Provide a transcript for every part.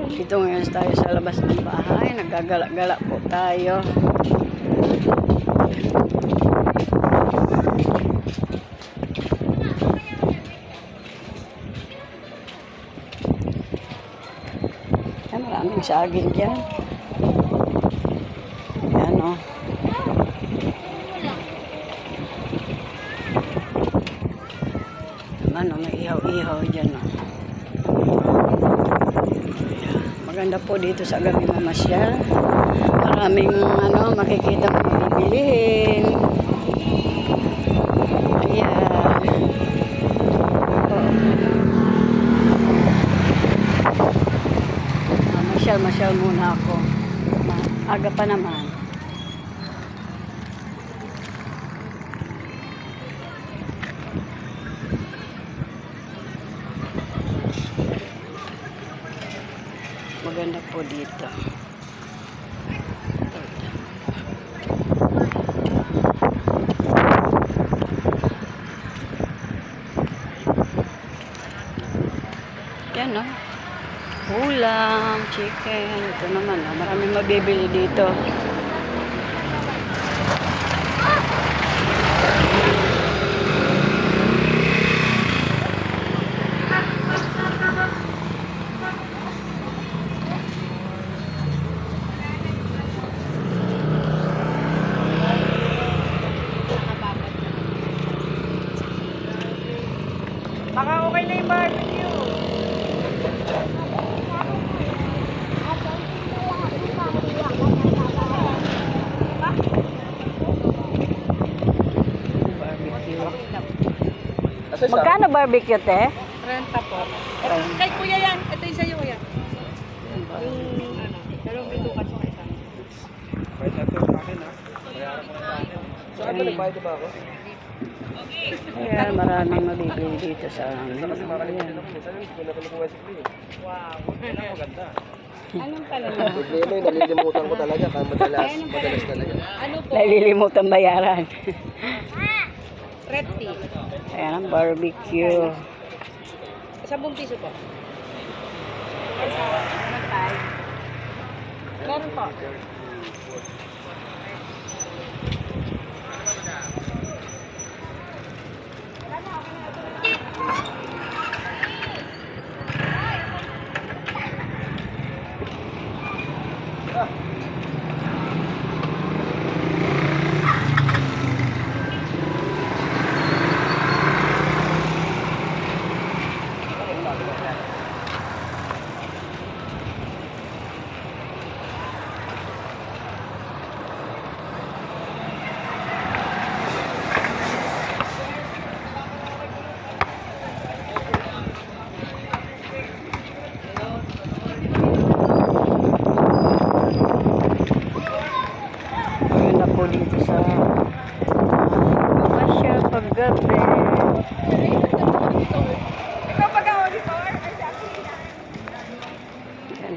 Dito ngayon tayo sa labas ng bahay. Naggagala-gala po tayo. Ay, maraming saging dyan. Ayan o. Naman o, may ihaw-ihaw dyan o. Maganda po dito sa gabi mamasyal. Maraming makikita mga bibilihin. Ayan. Masyal muna ako. Aga pa naman. Maganda po dito. Yan o. Ulam, chicken. Ito naman o. Maraming mabibili dito. Baka okay na yung barbecue. Magkano barbecue, te? 30 po. Kay kuya yan. Ito yung sa'yo, kuya. Dalawang bitukan sa isa. Pwede na ito sa akin, ha? Bayaran mo na sa akin. Saan ba nagbayad ba ako? Ayan, maraming mabibili dito sa amin. Kasi maraming din ako. Minsan hindi ko na kinukuha si Pri. Wow. Yan ang maganda. Anong talaga? Problema yun, nalilimutan ko talaga. Kaya madalas talaga. Ano po? Nalilimutan bayaran. Red tea. Ayan ang barbecue. 10 piso po. Meron po. Maganda po dito sa masyal paggabi. Ikaw pag-auditor? Ayan.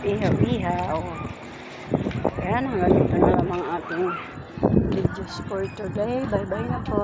Ihaw-ihaw. Ayan, hanggang dito na lang ang ating videos for today. Bye-bye na po.